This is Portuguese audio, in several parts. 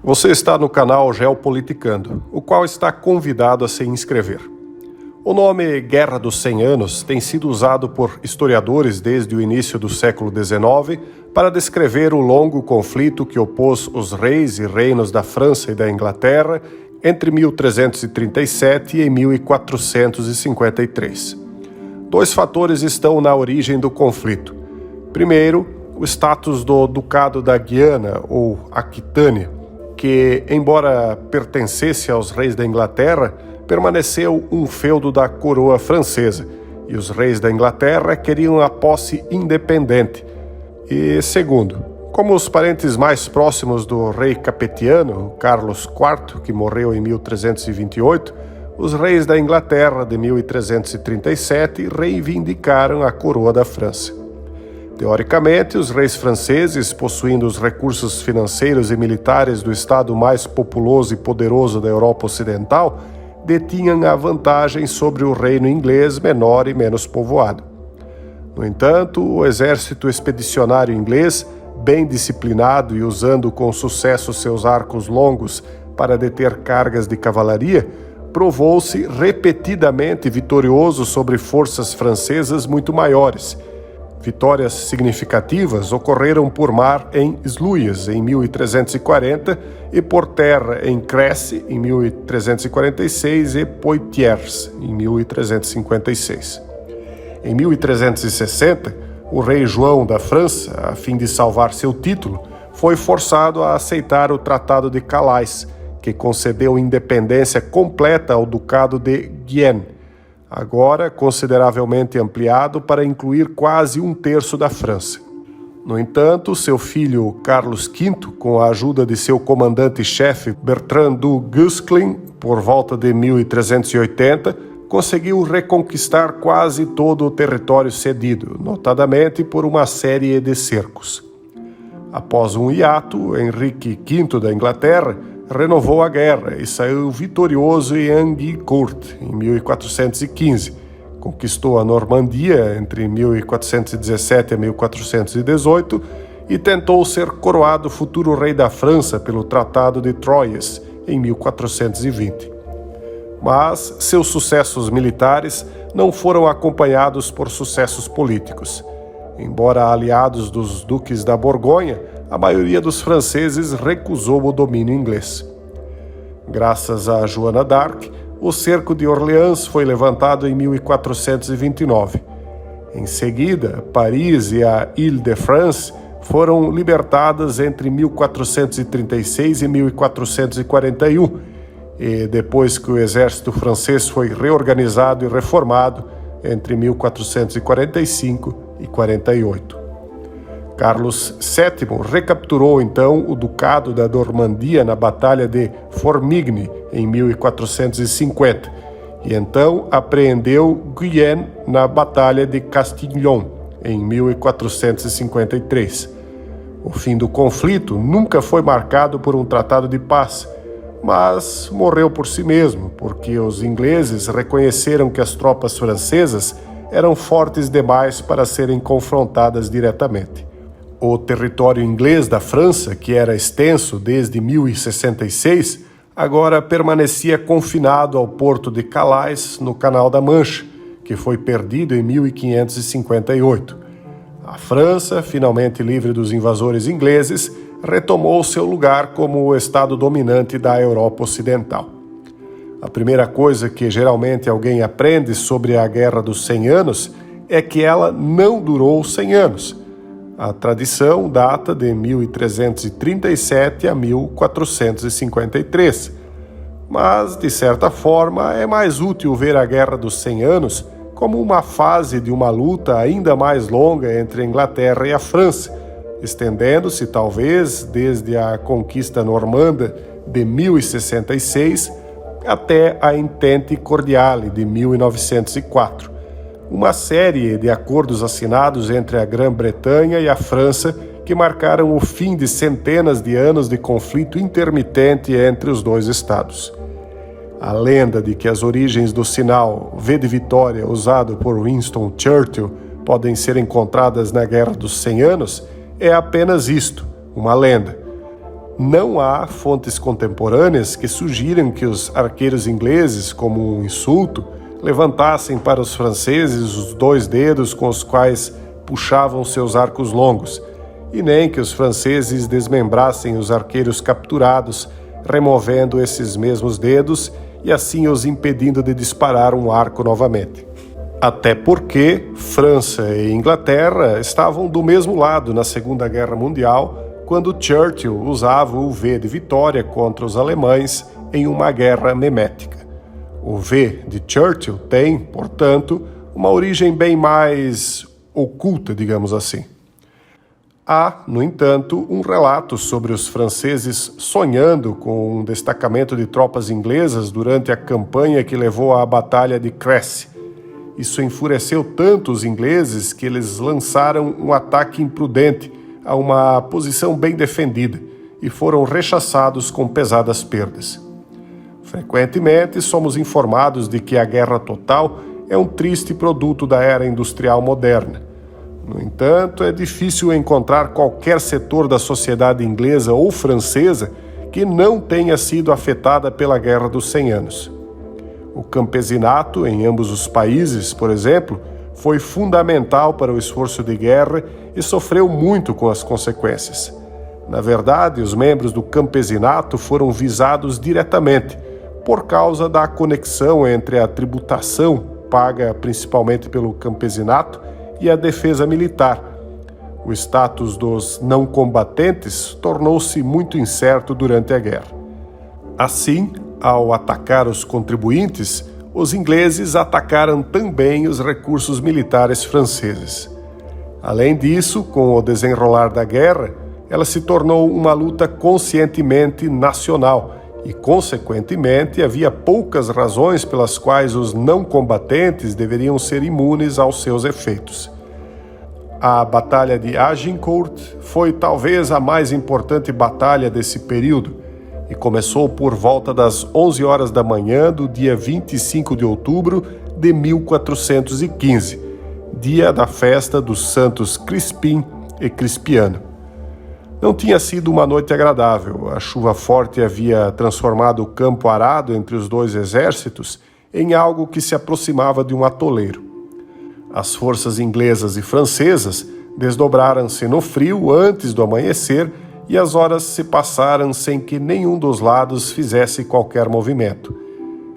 Você está no canal Geopoliticando, o qual está convidado a se inscrever. O nome Guerra dos 100 Anos tem sido usado por historiadores desde o início do século XIX para descrever o longo conflito que opôs os reis e reinos da França e da Inglaterra entre 1337 e 1453. Dois fatores estão na origem do conflito. Primeiro, o status do Ducado da Guiana, ou Aquitânia, que, embora pertencesse aos reis da Inglaterra, permaneceu um feudo da coroa francesa, e os reis da Inglaterra queriam a posse independente. E segundo, como os parentes mais próximos do rei capetiano, Carlos IV, que morreu em 1328, os reis da Inglaterra de 1337 reivindicaram a coroa da França. Teoricamente, os reis franceses, possuindo os recursos financeiros e militares do estado mais populoso e poderoso da Europa Ocidental, detinham a vantagem sobre o reino inglês menor e menos povoado. No entanto, o exército expedicionário inglês, bem disciplinado e usando com sucesso seus arcos longos para deter cargas de cavalaria, provou-se repetidamente vitorioso sobre forças francesas muito maiores. Vitórias significativas ocorreram por mar em Sluis, em 1340, e por terra em Crécy, em 1346, e Poitiers, em 1356. Em 1360, o rei João da França, a fim de salvar seu título, foi forçado a aceitar o Tratado de Calais, que concedeu independência completa ao Ducado de Guienne, agora consideravelmente ampliado para incluir quase um terço da França. No entanto, seu filho Carlos V, com a ajuda de seu comandante-chefe Bertrand du Guesclin, por volta de 1380, conseguiu reconquistar quase todo o território cedido, notadamente por uma série de cercos. Após um hiato, Henrique V da Inglaterra renovou a guerra e saiu vitorioso em Agincourt, em 1415. Conquistou a Normandia entre 1417 e 1418 e tentou ser coroado futuro rei da França pelo Tratado de Troyes, em 1420. Mas seus sucessos militares não foram acompanhados por sucessos políticos. Embora aliados dos duques da Borgonha, a maioria dos franceses recusou o domínio inglês. Graças a Joana d'Arc, o cerco de Orleans foi levantado em 1429. Em seguida, Paris e a Île-de-France foram libertadas entre 1436 e 1441, e depois que o exército francês foi reorganizado e reformado entre 1445 e 48. Carlos VII recapturou então o Ducado da Normandia na Batalha de Formigny, em 1450, e então apreendeu Guyenne na Batalha de Castillon, em 1453. O fim do conflito nunca foi marcado por um tratado de paz, mas morreu por si mesmo, porque os ingleses reconheceram que as tropas francesas eram fortes demais para serem confrontadas diretamente. O território inglês da França, que era extenso desde 1066, agora permanecia confinado ao porto de Calais, no Canal da Mancha, que foi perdido em 1558. A França, finalmente livre dos invasores ingleses, retomou seu lugar como o estado dominante da Europa Ocidental. A primeira coisa que geralmente alguém aprende sobre a Guerra dos 100 Anos é que ela não durou 100 anos. A tradição data de 1337 a 1453. Mas, de certa forma, é mais útil ver a Guerra dos 100 Anos como uma fase de uma luta ainda mais longa entre a Inglaterra e a França, estendendo-se talvez desde a conquista normanda de 1066 até a Entente Cordiale de 1904. Uma série de acordos assinados entre a Grã-Bretanha e a França que marcaram o fim de centenas de anos de conflito intermitente entre os dois estados. A lenda de que as origens do sinal V de Vitória usado por Winston Churchill podem ser encontradas na Guerra dos 100 Anos é apenas isto, uma lenda. Não há fontes contemporâneas que sugiram que os arqueiros ingleses, como um insulto, levantassem para os franceses os 2 dedos com os quais puxavam seus arcos longos, e nem que os franceses desmembrassem os arqueiros capturados, removendo esses mesmos dedos e assim os impedindo de disparar um arco novamente. Até porque França e Inglaterra estavam do mesmo lado na Segunda Guerra Mundial, quando Churchill usava o V de vitória contra os alemães em uma guerra memética. O V de Churchill tem, portanto, uma origem bem mais oculta, digamos assim. Há, no entanto, um relato sobre os franceses sonhando com um destacamento de tropas inglesas durante a campanha que levou à Batalha de Crécy. Isso enfureceu tanto os ingleses que eles lançaram um ataque imprudente a uma posição bem defendida e foram rechaçados com pesadas perdas. Frequentemente somos informados de que a guerra total é um triste produto da era industrial moderna. No entanto, é difícil encontrar qualquer setor da sociedade inglesa ou francesa que não tenha sido afetada pela Guerra dos 100 Anos. O campesinato em ambos os países, por exemplo, foi fundamental para o esforço de guerra e sofreu muito com as consequências. Na verdade, os membros do campesinato foram visados diretamente, por causa da conexão entre a tributação, paga principalmente pelo campesinato, e a defesa militar. O status dos não combatentes tornou-se muito incerto durante a guerra. Assim, ao atacar os contribuintes, os ingleses atacaram também os recursos militares franceses. Além disso, com o desenrolar da guerra, ela se tornou uma luta conscientemente nacional e, consequentemente, havia poucas razões pelas quais os não combatentes deveriam ser imunes aos seus efeitos. A Batalha de Agincourt foi talvez a mais importante batalha desse período e começou por volta das 11 horas da manhã do dia 25 de outubro de 1415, dia da festa dos santos Crispim e Crispiano. Não tinha sido uma noite agradável. A chuva forte havia transformado o campo arado entre os 2 exércitos em algo que se aproximava de um atoleiro. As forças inglesas e francesas desdobraram-se no frio antes do amanhecer e as horas se passaram sem que nenhum dos lados fizesse qualquer movimento.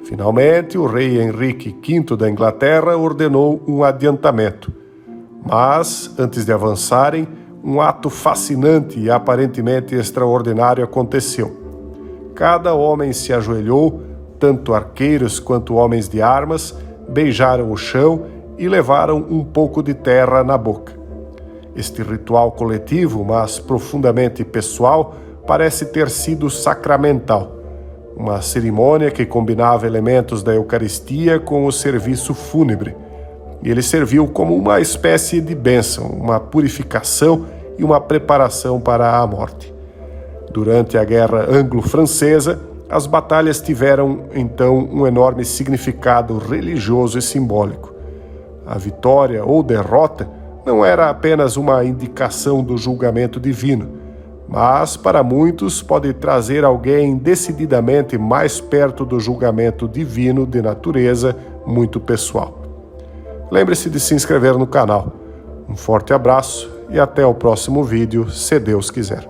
Finalmente, o rei Henrique V da Inglaterra ordenou um adiantamento. Mas, antes de avançarem, um ato fascinante e aparentemente extraordinário aconteceu. Cada homem se ajoelhou, tanto arqueiros quanto homens de armas, beijaram o chão e levaram um pouco de terra na boca. Este ritual coletivo, mas profundamente pessoal, parece ter sido sacramental. Uma cerimônia que combinava elementos da Eucaristia com o serviço fúnebre. E ele serviu como uma espécie de bênção, uma purificação e uma preparação para a morte. Durante a Guerra Anglo-Francesa, as batalhas tiveram, então, um enorme significado religioso e simbólico. A vitória ou derrota não era apenas uma indicação do julgamento divino, mas, para muitos, pode trazer alguém decididamente mais perto do julgamento divino de natureza muito pessoal. Lembre-se de se inscrever no canal. Um forte abraço e até o próximo vídeo, se Deus quiser.